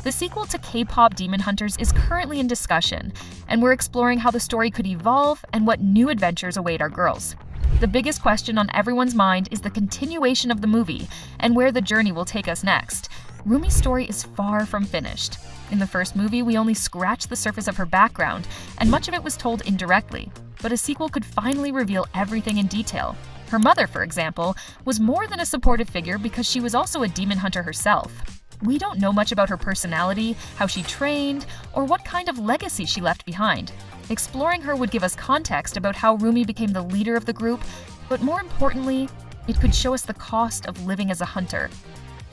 The sequel to K-pop Demon Hunters is currently in discussion, and we're exploring how the story could evolve and what new adventures await our girls. The biggest question on everyone's mind is the continuation of the movie and where the journey will take us next. Roomie's story is far from finished. In the first movie, we only scratched the surface of her background, and much of it was told indirectly. But a sequel could finally reveal everything in detail. Her mother, for example, was more than a supportive figure because she was also a demon hunter herself. We don't know much about her personality, how she trained, or what kind of legacy she left behind. Exploring her would give us context about how Roomie became the leader of the group, but more importantly, it could show us the cost of living as a hunter.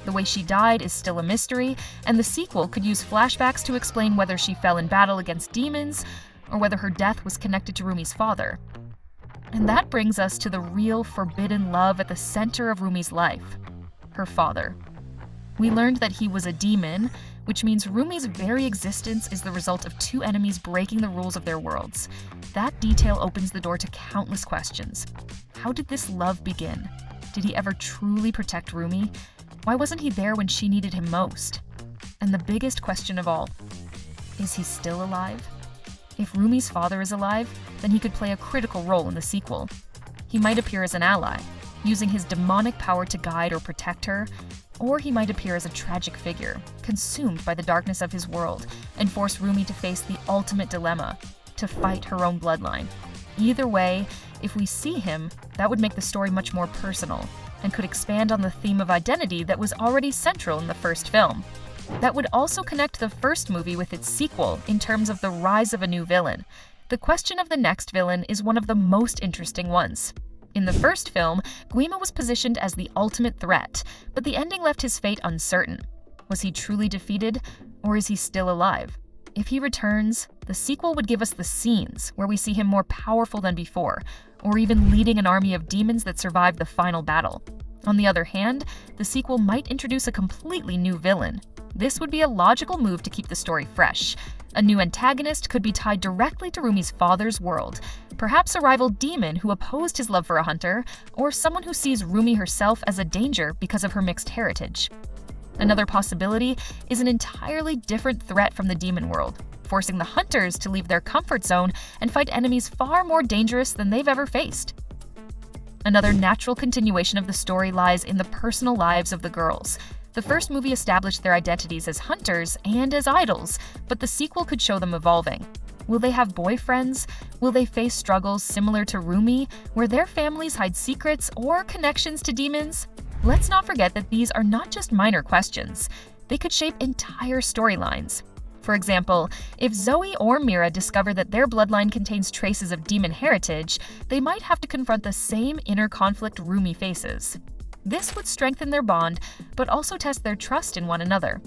The way she died is still a mystery, and the sequel could use flashbacks to explain whether she fell in battle against demons or whether her death was connected to Roomie's father. And that brings us to the real forbidden love at the center of Roomie's life, her father. We learned that he was a demon, which means Roomie's very existence is the result of two enemies breaking the rules of their worlds. That detail opens the door to countless questions. How did this love begin? Did he ever truly protect Roomie? Why wasn't he there when she needed him most? And the biggest question of all, is he still alive? If Roomie's father is alive, then he could play a critical role in the sequel. He might appear as an ally, using his demonic power to guide or protect her, or he might appear as a tragic figure, consumed by the darkness of his world, and force Roomie to face the ultimate dilemma, to fight her own bloodline. Either way, if we see him, that would make the story much more personal, and could expand on the theme of identity that was already central in the first film. That would also connect the first movie with its sequel in terms of the rise of a new villain. The question of the next villain is one of the most interesting ones. In the first film, Guima was positioned as the ultimate threat, but the ending left his fate uncertain. Was he truly defeated, or is he still alive? If he returns, the sequel would give us the scenes where we see him more powerful than before, or even leading an army of demons that survived the final battle. On the other hand, the sequel might introduce a completely new villain. This would be a logical move to keep the story fresh. A new antagonist could be tied directly to Roomie's father's world, perhaps a rival demon who opposed his love for a hunter, or someone who sees Roomie herself as a danger because of her mixed heritage. Another possibility is an entirely different threat from the demon world, forcing the hunters to leave their comfort zone and fight enemies far more dangerous than they've ever faced. Another natural continuation of the story lies in the personal lives of the girls. The first movie established their identities as hunters and as idols, but the sequel could show them evolving. Will they have boyfriends? Will they face struggles similar to Roomie, where their families hide secrets or connections to demons? Let's not forget that these are not just minor questions. They could shape entire storylines. For example, if Zoe or Mira discover that their bloodline contains traces of demon heritage, they might have to confront the same inner conflict Roomie faces. This would strengthen their bond, but also test their trust in one another.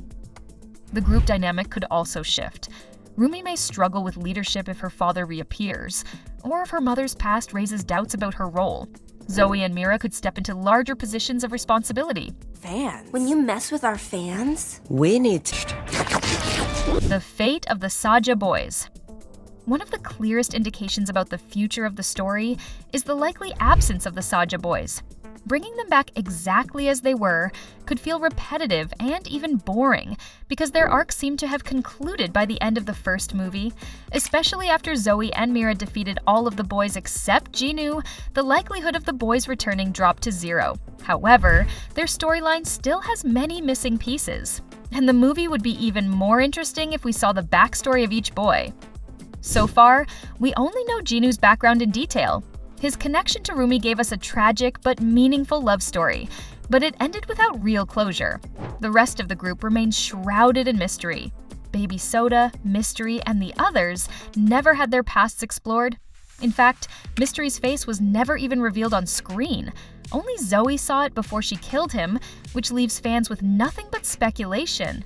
The group dynamic could also shift. Roomie may struggle with leadership if her father reappears, or if her mother's past raises doubts about her role. Zoe and Mira could step into larger positions of responsibility. Fans? When you mess with our fans? We need The fate of the Saja boys. One of the clearest indications about the future of the story is the likely absence of the Saja boys. Bringing them back exactly as they were could feel repetitive and even boring because their arc seemed to have concluded by the end of the first movie. Especially after Zoe and Mira defeated all of the boys except Jinu, the likelihood of the boys returning dropped to zero. However, their storyline still has many missing pieces, and the movie would be even more interesting if we saw the backstory of each boy. So far, we only know Jinu's background in detail. His connection to Roomie gave us a tragic but meaningful love story, but it ended without real closure. The rest of the group remains shrouded in mystery. Baby Soda, Mystery, and the others never had their pasts explored. In fact, Mystery's face was never even revealed on screen. Only Zoe saw it before she killed him, which leaves fans with nothing but speculation.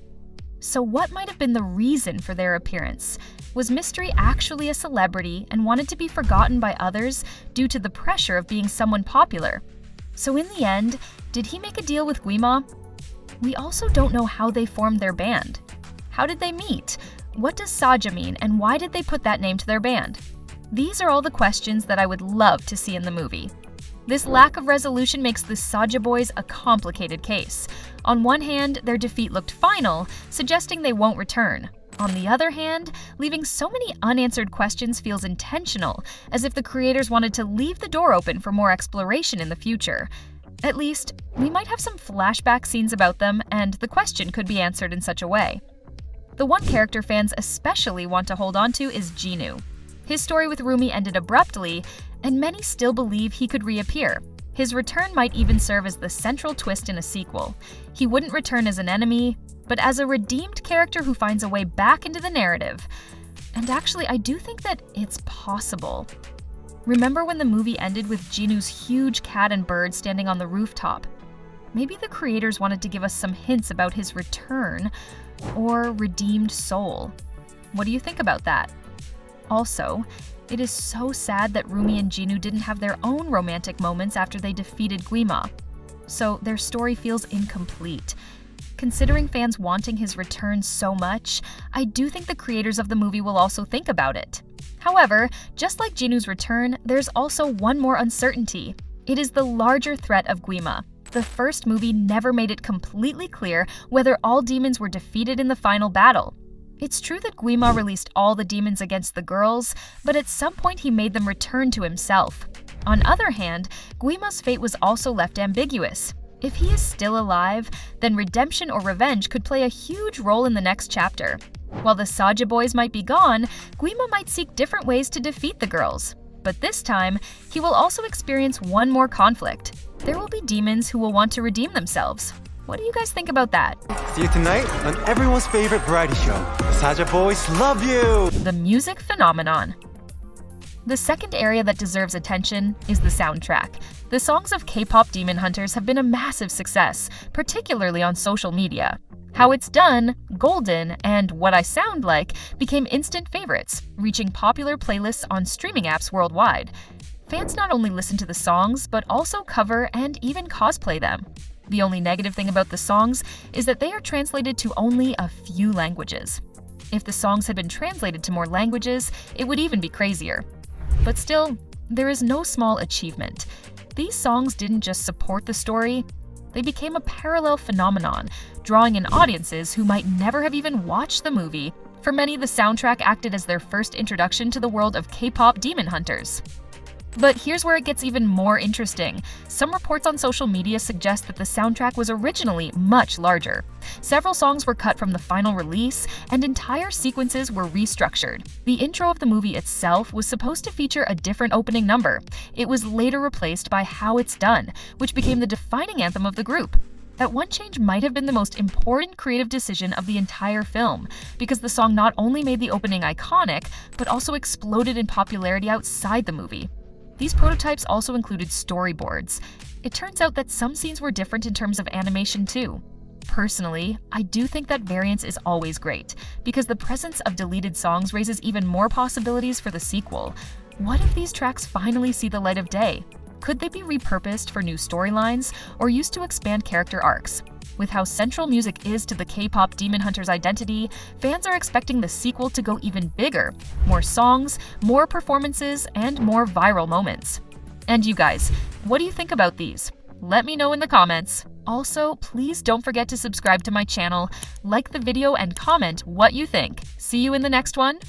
So what might have been the reason for their appearance? Was Mystery actually a celebrity and wanted to be forgotten by others due to the pressure of being someone popular? So in the end, did he make a deal with Guima? We also don't know how they formed their band. How did they meet? What does Saja mean, and why did they put that name to their band? These are all the questions that I would love to see in the movie. This lack of resolution makes the Saja boys a complicated case. On one hand, their defeat looked final, suggesting they won't return. On the other hand, leaving so many unanswered questions feels intentional, as if the creators wanted to leave the door open for more exploration in the future. At least, we might have some flashback scenes about them, and the question could be answered in such a way. The one character fans especially want to hold on to is Jinu. His story with Roomie ended abruptly, and many still believe he could reappear. His return might even serve as the central twist in a sequel. He wouldn't return as an enemy, but as a redeemed character who finds a way back into the narrative. And actually, I do think that it's possible. Remember when the movie ended with Jinu's huge cat and bird standing on the rooftop? Maybe the creators wanted to give us some hints about his return or redeemed soul. What do you think about that? Also, it is so sad that Roomie and Jinu didn't have their own romantic moments after they defeated Guima, so their story feels incomplete. Considering fans wanting his return so much, I do think the creators of the movie will also think about it. However, just like Jinu's return, there's also one more uncertainty. It is the larger threat of Guima. The first movie never made it completely clear whether all demons were defeated in the final battle. It's true that Guima released all the demons against the girls, but at some point he made them return to himself. On the other hand, Guima's fate was also left ambiguous. If he is still alive, then redemption or revenge could play a huge role in the next chapter. While the Saja boys might be gone, Guima might seek different ways to defeat the girls. But this time, he will also experience one more conflict. There will be demons who will want to redeem themselves. What do you guys think about that? See you tonight on everyone's favorite variety show. The Saja boys love you! The music phenomenon. The second area that deserves attention is the soundtrack. The songs of K-pop Demon Hunters have been a massive success, particularly on social media. How It's Done, Golden, and What I Sound Like became instant favorites, reaching popular playlists on streaming apps worldwide. Fans not only listen to the songs, but also cover and even cosplay them. The only negative thing about the songs is that they are translated to only a few languages. If the songs had been translated to more languages, it would even be crazier. But still, there is no small achievement. These songs didn't just support the story, they became a parallel phenomenon, drawing in audiences who might never have even watched the movie. For many, the soundtrack acted as their first introduction to the world of K-pop Demon Hunters. But here's where it gets even more interesting. Some reports on social media suggest that the soundtrack was originally much larger. Several songs were cut from the final release, and entire sequences were restructured. The intro of the movie itself was supposed to feature a different opening number. It was later replaced by How It's Done, which became the defining anthem of the group. That one change might have been the most important creative decision of the entire film, because the song not only made the opening iconic, but also exploded in popularity outside the movie. These prototypes also included storyboards. It turns out that some scenes were different in terms of animation too. Personally, I do think that variance is always great, because the presence of deleted songs raises even more possibilities for the sequel. What if these tracks finally see the light of day? Could they be repurposed for new storylines or used to expand character arcs? With how central music is to the K-pop Demon Hunters identity, fans are expecting the sequel to go even bigger. More songs, more performances, and more viral moments. And you guys, what do you think about these? Let me know in the comments. Also, please don't forget to subscribe to my channel, like the video, and comment what you think. See you in the next one.